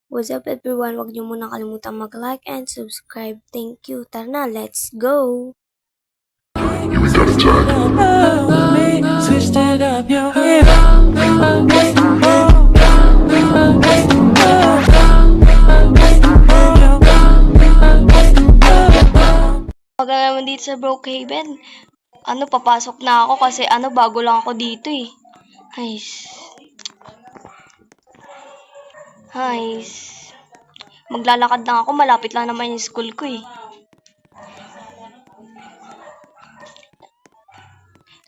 What's up everyone? Huwag niyo muna kalimutan mag-like and subscribe. Thank you. Tara na, let's go! Switched it up, yo. Pag naman dito sa Brookhaven, papasok na ako kasi bago lang ako dito eh. Guys. Maglalakad lang ako, malapit lang naman yung school ko eh.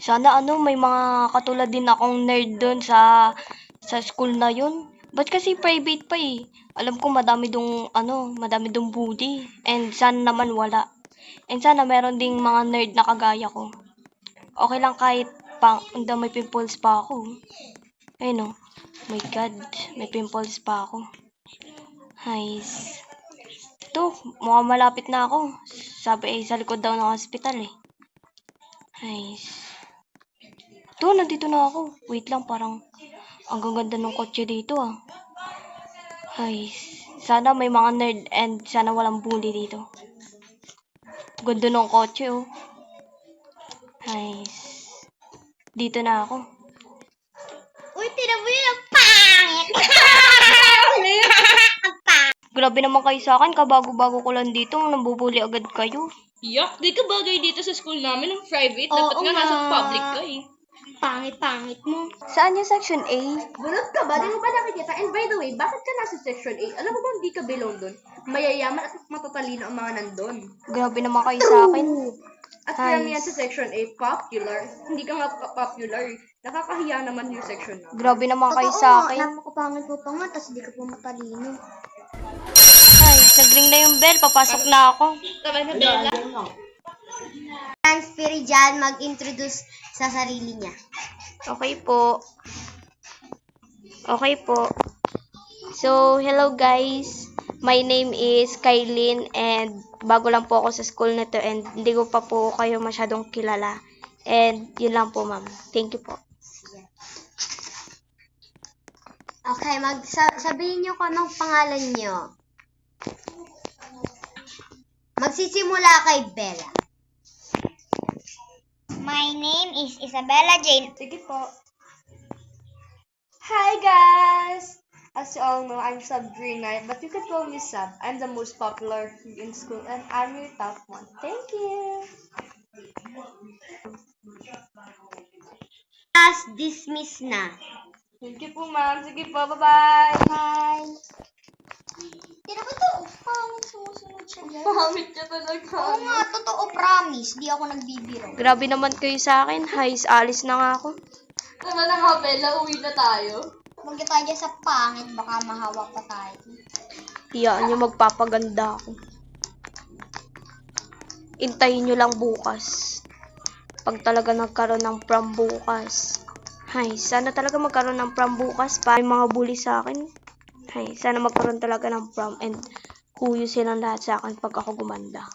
Sana may mga katulad din akong nerd doon sa school na yun. Ba't kasi private pa eh? Alam ko madami dong bully. And sana naman wala. And sana meron ding mga nerd na kagaya ko. Okay lang kahit may pimples pa ako. Ayun oh. My God, may pimples pa ako. Guys. Ito, mukhang malapit na ako. Sabi sa likod daw ng hospital eh. Guys. Ito, nandito na ako. Wait lang, parang ang gaganda ng kotse dito ah. Guys, sana may mga nerd and sana walang bully dito. Ganda ng kotse oh. Guys, dito na ako. Uy, tinan mo yun, ang pangit! Grabe naman kayo sa akin, kabago-bago ko lang dito, nambubuli agad kayo. Yuck, di ka bagay dito sa school namin ng private. Oo Dapat nga nasa nga. public ka eh. Pangit-pangit mo. Saan yung section A? Bunot ka ba? Di mo ba nakikita? And by the way, bakit ka nasa section 8? Alam mo ba hindi ka belong doon? Mayayaman at matatalino ang mga nandun. Grabe naman kayo sa akin. At karamihan sa section 8, popular. Hindi ka nga popular. Nakakahiya naman yung section na. Grabe naman kayo sa akin. Napakapangit mo pa nga, tapos di ka pa matalino. Ay, nagring na yung bell, papasok na ako. Tama na, Bella. Transfer dyan, mag-introduce sa sarili niya. Okay po. Okay po. So, hello guys. My name is Kailin and bago lang po ako sa school nito and hindi ko pa po kayo masyadong kilala. And yun lang po, ma'am. Thank you po. Okay, sabihin niyo kung anong pangalan niyo. Magsisimula kay Bella. My name is Isabella Jane. Sige po. Hi guys! As you all know, I'm Sub Green Knight, but you can call me Sub. I'm the most popular in school and I'm your top one. Thank you! Class dismiss na. Thank you po ma'am. Sige po, bye-bye! Hi. Tira ko to. Pangit sumusunod siya dyan. Pangit ka talaga. Oo nga, totoo, promise. Di ako nagbibiro. Grabe naman kayo sa akin. Hays, alis na nga ako. Tama na nga, Bella. Uwi na tayo. Huwag ka tayo dyan sa pangit. Baka mahawak pa tayo. Hiyaan nyo, magpapaganda ako. Intayin nyo lang bukas. Pag talaga nagkaroon ng prom bukas. Hay, sana talaga magkaroon ng prom bukas para yung mga bully sa akin. Hay, sana magkaroon talaga ng prom and huyo silang lahat sa akin pag ako gumanda.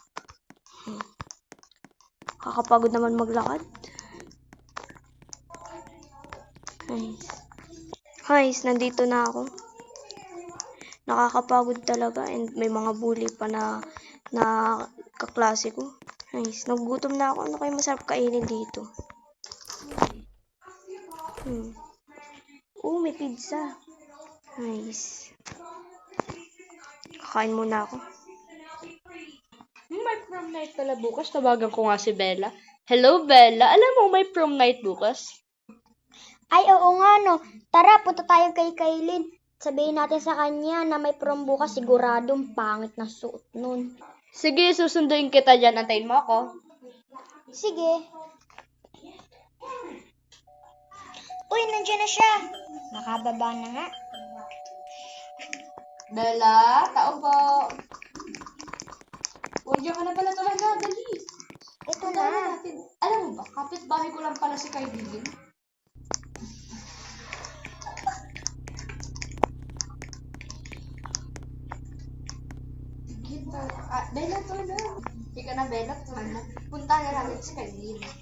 Kakapagod naman maglakad. Hay, nandito na ako. Nakakapagod talaga and may mga bully pa na kaklase ko. Nice. Nagugutom na ako. Ano kayo masarap kainin dito? Oh, may pizza. Nice. Kakain muna ako. May prom night pala bukas. Tawagan ko nga si Bella. Hello, Bella. Alam mo, may prom night bukas. Ay, oo nga, no. Tara, punta tayo kay Kailin. Sabihin natin sa kanya na may prom bukas. Siguradong pangit na suot nun. Sige, susunduin kita dyan. Antayin mo ako. Sige. Uy, nandiyan na siya. Nakababa na nga. Bella, tao po. Huwag ka na pala talaga. Dali. Ito na. Alam mo ba, kapitbahay ko lang pala si Kaibigan. Bella, to na. Ika na, Bella, to na. Punta na natin si Kaibigan.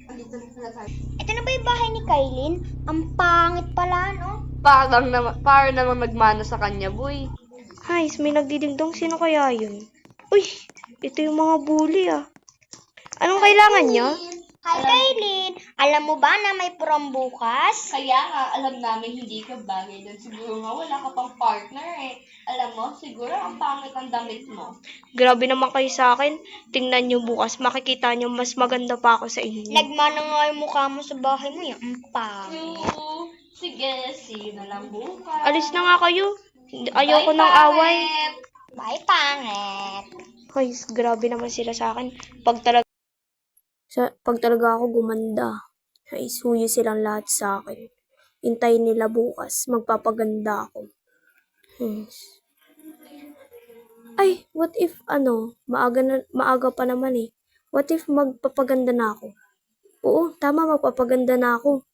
Andito na pala tayo. Ito na ba yung bahay ni Kailin? Ang pangit pala, no? Para namang nagmana sa kanya, boy. Guys, may nagdidingdong. Sino kaya yun? Uy, ito yung mga bully ah. Anong kailangan nyo? Hi, Kaylin! Alam mo ba na may prom bukas? Kaya nga, alam namin hindi ka bagay doon. Siguro nga wala ka pang partner eh. Alam mo, siguro ang pangit ang damit mo. Grabe naman kayo sa akin. Tingnan nyo bukas. Makikita nyo mas maganda pa ako sa inyo. Nagmana nga yung mukha mo sa bahay mo. Yung pangit. True. Sige, see you na lang bukas. Alis na nga kayo. Ayoko Bye, ng away. pangit. Bye, pangit! Guys, grabe naman sila sa akin. Pag talaga ako gumanda, ay suyo silang lahat sa akin. Hintayin nila bukas, magpapaganda ako. Yes. Ay, what if maaga pa naman eh. What if magpapaganda na ako? Oo, tama, magpapaganda na ako.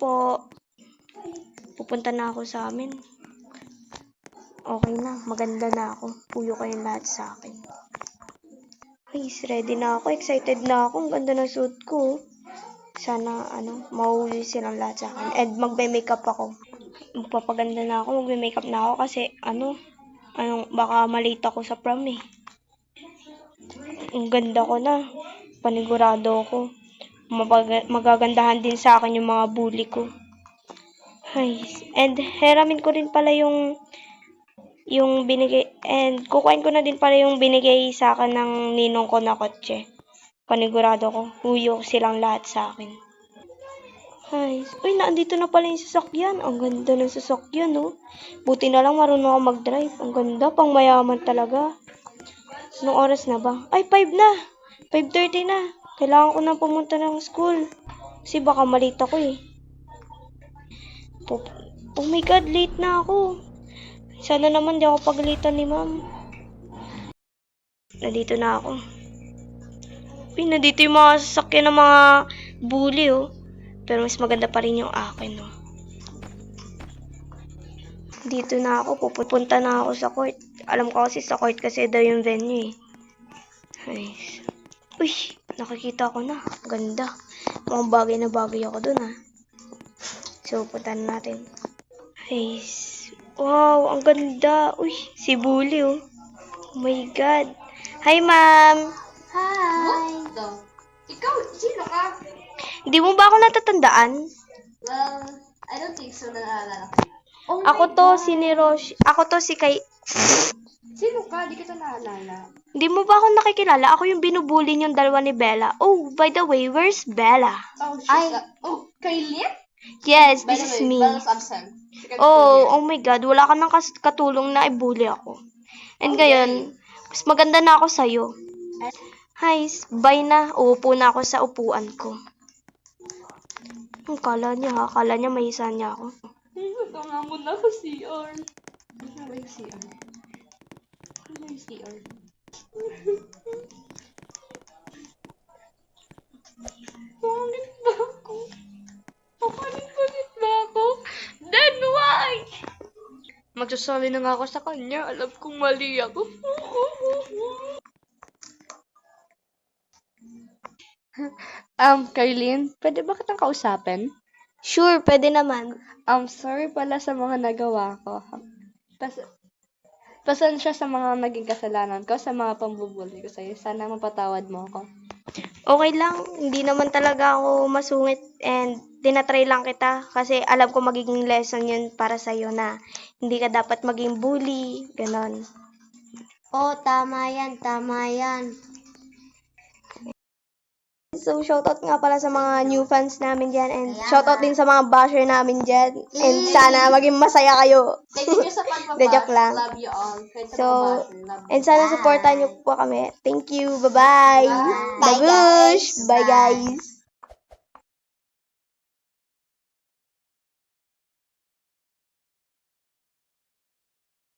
Po, pupunta na ako sa amin. Okay na, maganda na ako. Puyo kayong lahat sa akin. Guys, ready na ako. Excited na ako. Ang ganda ng suit ko. Sana, mahuli silang lahat sa akin. And magme-makeup ako. Magpapaganda na ako. Magme-makeup na ako kasi, baka malate ako sa prom eh. Ang ganda ko na. Panigurado ko. Magagandahan din sa akin yung mga bully ko. Guys, and heramin ko rin pala yung binigay, and kukuhain ko na din pala yung binigay sa akin ng ninong ko na kotse. Panigurado ko, huyo silang lahat sa akin. Guys, uy, naandito na pala yung sasakyan. Ang ganda ng sasakyan, oh. Buti na lang marunong ako mag-drive. Ang ganda, pang mayaman talaga. Anong oras na ba? Ay, 5 na. 5:30 na. Kailangan ko na pumunta ng school. Kasi baka malate ako eh. Oh my God, late na ako. Sana naman di ako paglitan ni ma'am. Nandito na ako. Uy, nandito yung mga sasakyan ng mga bully, oh. Pero mas maganda pa rin yung akin, oh. Dito na ako. Pupunta na ako sa court. Alam ko kasi sa court kasi daw yung venue, eh. Nice. Uy, nakikita ko na. Ganda. Mukhang bagay na bagay ako dun, ah. So, puntahan natin. Nice. Wow, ang ganda. Uy, si Bully, oh. Oh my God. Hi, ma'am. Hi! What the? Ikaw, sino ka? Hindi mo ba ako natatandaan? Well, I don't think so, naalala ko. Oh Ako my to, God. si Nirosh. Ako to, si Kay... Sino ka? Di kita naalala. Hindi mo ba ako nakikilala? Ako yung binubuli niyong dalawa ni Bella. Oh, by the way, where's Bella? Oh, she's Kaylin? Yes, By this the is way, me. Bella's absent. She can't Oh, go oh my God. Wala ka nang katulong na ibuli ako. And Okay. ngayon, mas maganda na ako sa'yo. Hi, bye na. Uupo na ako sa upuan ko. Ang kala niya ha. Kala niya may isa niya ako. Ito nga muna ako CR. Ano ba yung CR? Ano ba yung CR? Pangit ba ako? Papalit-palit ba ako? Then why? Magsasali na nga ako sa kanya. Alam kong mali ako. Carlene, pwede ba kitang kausapin? Sure, pwede naman. Sorry pala sa mga nagawa ko. Pasensya sa mga naging kasalanan ko, sa mga pambubuli ko sa'yo. Sana mapatawad mo ako. Okay lang, hindi naman talaga ako masungit and tinatry lang kita kasi alam ko magiging lesson yun para sa'yo na hindi ka dapat maging bully, ganon. Oh, tama yan, tama yan. So, shoutout nga pala sa mga new fans namin dyan and shoutout din sa mga basher namin dyan and sana maging masaya kayo. Thank you sa De, joke lang. Love you all. So, and sana supportan niyo po kami. Thank you. Bye-bye. Bye, Babush. guys. Bye, Bye. guys.